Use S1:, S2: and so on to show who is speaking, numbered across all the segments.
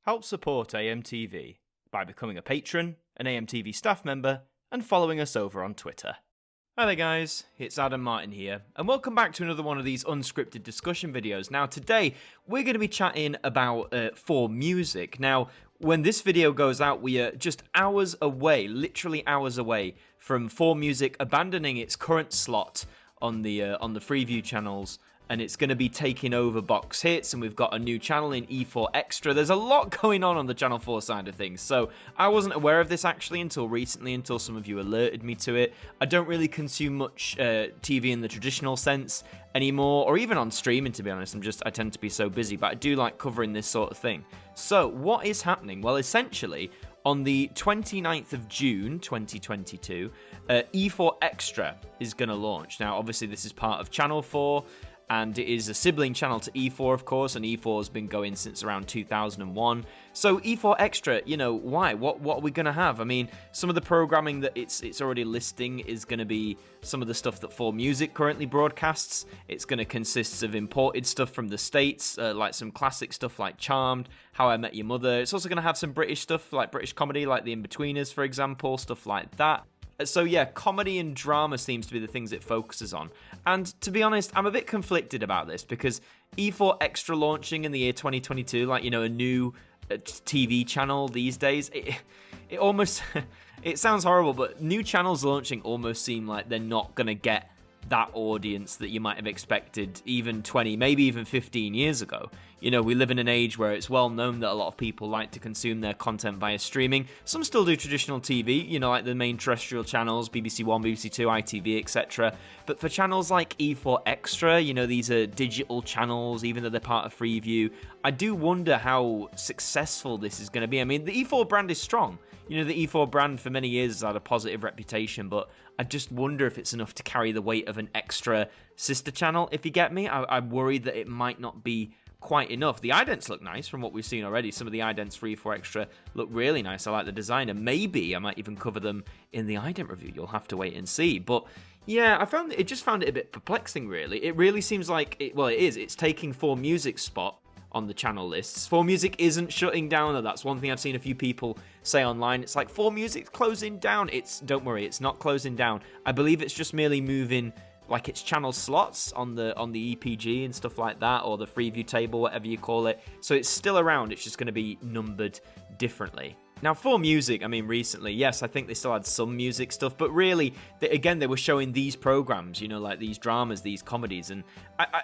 S1: Help support AMTV by becoming a patron, an AMTV staff member, and following us over on Twitter. Hi there guys, it's Adam Martyn here, and welcome back to another one of these unscripted discussion videos. Now today, we're going to be chatting about 4Music. Now, when this video goes out, we are just hours away, literally hours away, from 4Music abandoning its current slot on the Freeview channels, and it's going to be taking over Box Hits, and we've got a new channel in E4 Extra. There's a lot going on the Channel 4 side of things, so I wasn't aware of this actually until recently, until some of you alerted me to it. I don't really consume much TV in the traditional sense anymore, or even on streaming, to be honest. I tend to be so busy, but I do like covering this sort of thing. So, what is happening? Well, essentially, on the 29th of June, 2022, E4 Extra is going to launch. Now, obviously, this is part of Channel 4, and it is a sibling channel to E4, of course, and E4 has been going since around 2001. So E4 Extra, you know, why? What are we going to have? I mean, some of the programming that it's already listing is going to be some of the stuff that 4Music currently broadcasts. It's going to consist of imported stuff from the States, like some classic stuff like Charmed, How I Met Your Mother. It's also going to have some British stuff, like British comedy, like The In-Betweeners, for example, stuff like that. So yeah, comedy and drama seems to be the things it focuses on. And to be honest, I'm a bit conflicted about this because E4 Extra launching in the year 2022, like, you know, a new TV channel these days, it almost, it sounds horrible, but new channels launching almost seem like they're not going to get that audience that you might have expected even 20, maybe even 15 years ago. You know, we live in an age where it's well known that a lot of people like to consume their content via streaming. Some still do traditional TV, you know, like the main terrestrial channels, BBC One, BBC Two, ITV, etc. But for channels like E4 Extra, you know, these are digital channels, even though they're part of Freeview, I do wonder how successful this is going to be. I mean, the E4 brand is strong. You know, the E4 brand for many years has had a positive reputation, but I just wonder if it's enough to carry the weight of an extra sister channel, if you get me. I'm worried that it might not be quite enough. The idents look nice from what we've seen already. Some of the idents for E4 Extra look really nice. I like the design, and maybe I might even cover them in the ident review. You'll have to wait and see. But yeah, I found it a bit perplexing, really. It really seems like, it's taking 4Music's spot on the channel lists. 4Music isn't shutting down, though. That's one thing I've seen a few people say online. It's like 4Music's closing down. Don't worry, it's not closing down. I believe it's just merely moving like its channel slots on the EPG and stuff like that, or the Freeview table, whatever you call it. So it's still around, it's just going to be numbered differently. Now, 4Music, I mean, recently, yes, I think they still had some music stuff, but really, they were showing these programs, you know, like these dramas, these comedies, and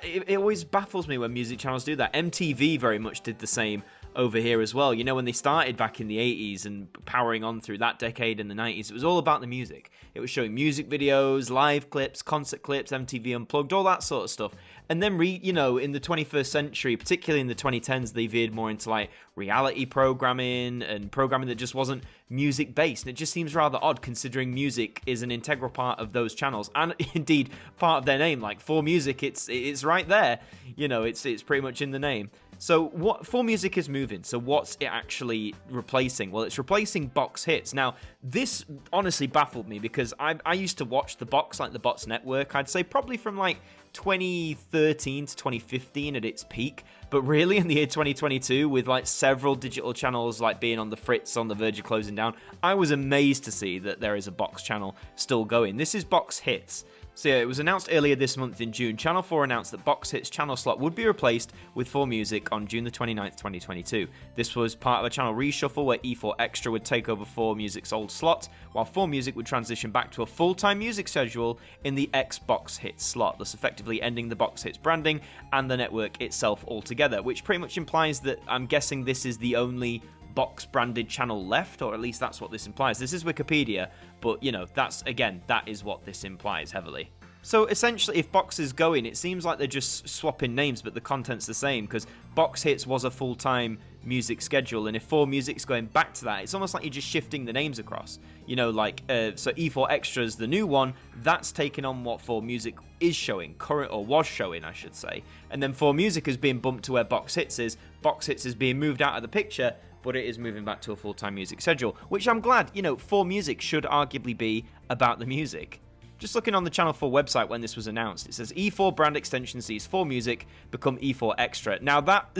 S1: it always baffles me when music channels do that. MTV very much did the same over here as well. You know, when they started back in the 80s and powering on through that decade in the 90s, it was all about the music. It was showing music videos, live clips, concert clips, MTV Unplugged, all that sort of stuff. And then, you know, in the 21st century, particularly in the 2010s, they veered more into like reality programming and programming that just wasn't music based. And it just seems rather odd considering music is an integral part of those channels and indeed part of their name. Like 4Music, it's right there. You know, it's pretty much in the name. So what 4Music is moving. So what's it actually replacing? Well, it's replacing Box Hits. Now, this honestly baffled me because I used to watch the Box, like the Box Network, I'd say probably from like 2013 to 2015 at its peak. But really in the year 2022, with like several digital channels like being on the fritz, on the verge of closing down, I was amazed to see that there is a Box channel still going. This is Box Hits. So yeah, it was announced earlier this month in June. Channel 4 announced that Box Hits channel slot would be replaced with 4Music on June the 29th, 2022. This was part of a channel reshuffle where E4 Extra would take over 4Music's old slot, while 4Music would transition back to a full-time music schedule in the Box Hits slot, thus effectively ending the Box Hits branding and the network itself altogether, which pretty much implies that I'm guessing this is the only Box branded channel left, or at least that's what this implies. This is Wikipedia, but you know, that is what this implies heavily. So essentially, if Box is going, it seems like they're just swapping names, but the content's the same, because Box Hits was a full-time music schedule, and if 4Music's going back to that, it's almost like you're just shifting the names across. You know, like, so E4 Extra's the new one, that's taking on what 4Music is showing, current, or was showing, I should say. And then 4Music is being bumped to where Box Hits is. Box Hits is being moved out of the picture, but it is moving back to a full-time music schedule, which I'm glad, you know, 4Music should arguably be about the music. Just looking on the Channel 4 website when this was announced, it says E4 brand extension sees 4Music become E4 Extra. Now that,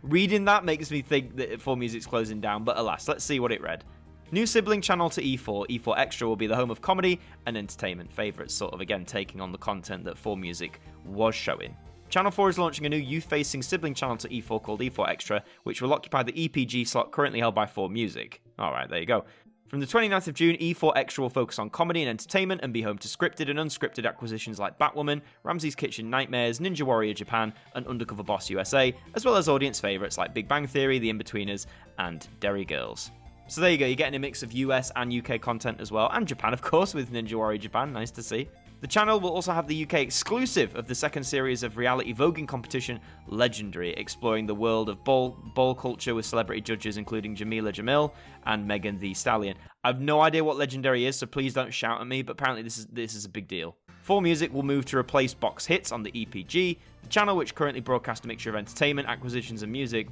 S1: reading that makes me think that 4Music's closing down, but alas, let's see what it read. New sibling channel to E4, E4 Extra will be the home of comedy and entertainment favourites, sort of again taking on the content that 4Music was showing. Channel 4 is launching a new youth-facing sibling channel to E4 called E4 Extra, which will occupy the EPG slot currently held by 4Music. Alright, there you go. From the 29th of June, E4 Extra will focus on comedy and entertainment and be home to scripted and unscripted acquisitions like Batwoman, Ramsey's Kitchen Nightmares, Ninja Warrior Japan, and Undercover Boss USA, as well as audience favourites like Big Bang Theory, The Inbetweeners, and Derry Girls. So there you go, you're getting a mix of US and UK content as well, and Japan of course with Ninja Warrior Japan, nice to see. The channel will also have the UK exclusive of the second series of reality voguing competition Legendary, exploring the world of ball culture with celebrity judges including Jamila Jamil and Megan Thee Stallion. I've no idea what Legendary is, so please don't shout at me, but apparently this is a big deal. 4Music will move to replace Box Hits on the EPG. The channel, which currently broadcasts a mixture of entertainment, acquisitions, and music,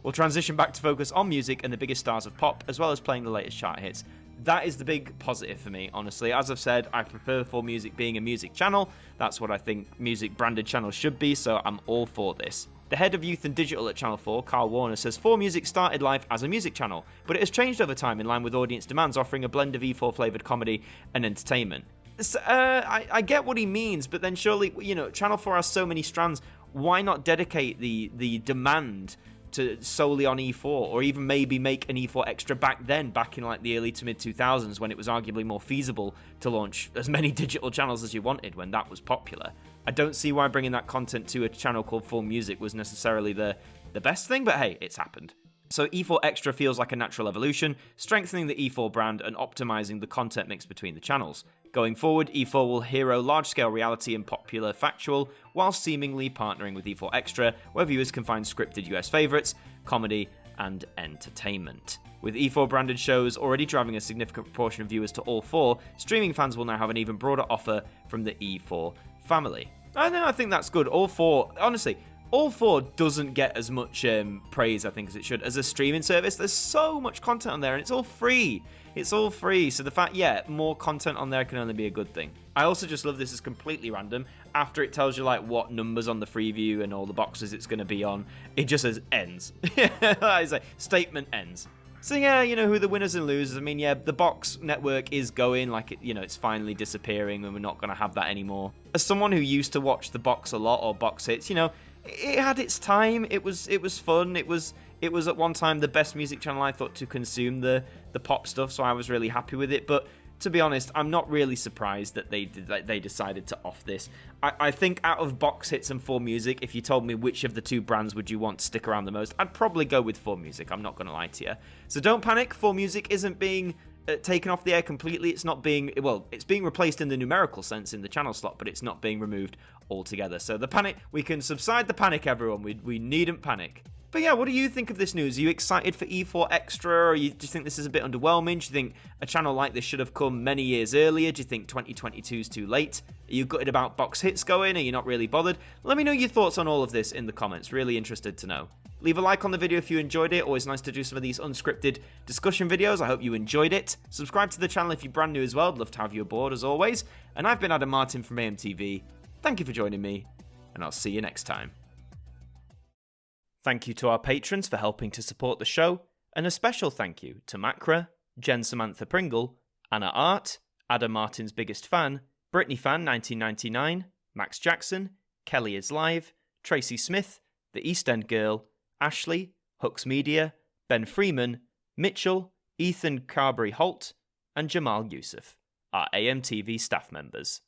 S1: will transition back to focus on music and the biggest stars of pop, as well as playing the latest chart hits. That is the big positive for me, honestly. As I've said, I prefer 4Music being a music channel. That's what I think music branded channels should be, so I'm all for this. The head of youth and digital at Channel 4, Carl Warner, says 4Music started life as a music channel, but it has changed over time in line with audience demands, offering a blend of E4 flavoured comedy and entertainment. I get what he means, but then surely, Channel 4 has so many strands. Why not dedicate the demand to solely on E4, or even maybe make an E4 Extra back in like the early to mid 2000s when it was arguably more feasible to launch as many digital channels as you wanted when that was popular. I don't see why bringing that content to a channel called 4Music was necessarily the best thing, but hey, it's happened. So E4 Extra feels like a natural evolution, strengthening the E4 brand and optimizing the content mix between the channels. Going forward, E4 will hero large-scale reality and popular factual, while seemingly partnering with E4 Extra, where viewers can find scripted US favourites, comedy, and entertainment. With E4 branded shows already driving a significant proportion of viewers to all four, streaming fans will now have an even broader offer from the E4 family. I think that's good. All four, honestly, all four doesn't get as much praise, I think, as it should. As a streaming service, there's so much content on there, and it's all free. It's all free, so the fact, more content on there can only be a good thing. I also just love this is completely random. After it tells you, like, what numbers on the free view and all the boxes it's going to be on, it just says ends. It's like, statement ends. So who the winners and losers. I mean, the box network is going, like, it's finally disappearing, and we're not going to have that anymore. As someone who used to watch the box a lot, or box hits, it had its time. It was fun. It was at one time the best music channel I thought to consume the pop stuff, so I was really happy with it. But to be honest, I'm not really surprised that they decided to off this. I think out of Box Hits and 4Music, if you told me which of the two brands would you want to stick around the most, I'd probably go with 4Music. I'm not going to lie to you. So don't panic. 4Music isn't being taken off the air completely. It's not being, it's being replaced in the numerical sense in the channel slot, but it's not being removed altogether. So the panic, we can subside the panic, everyone. We needn't panic. But what do you think of this news? Are you excited for E4 Extra, or do you think this is a bit underwhelming? Do you think a channel like this should have come many years earlier? Do you think 2022 is too late? Are you gutted about Box Hits going? Are you not really bothered? Let me know your thoughts on all of this in the comments. Really interested to know. Leave a like on the video if you enjoyed it. Always nice to do some of these unscripted discussion videos. I hope you enjoyed it. Subscribe to the channel if you're brand new as well. I'd love to have you aboard as always. And I've been Adam Martyn from AMTV. Thank you for joining me, and I'll see you next time. Thank you to our patrons for helping to support the show, and a special thank you to Macra, Jen Samantha Pringle, Anna Art, Adam Martin's biggest fan, Brittany Fan 1999, Max Jackson, Kelly is Live, Tracy Smith, The East End Girl, Ashley, Hooks Media, Ben Freeman, Mitchell, Ethan Carberry Holt, and Jamal Youssef, our AMTV staff members.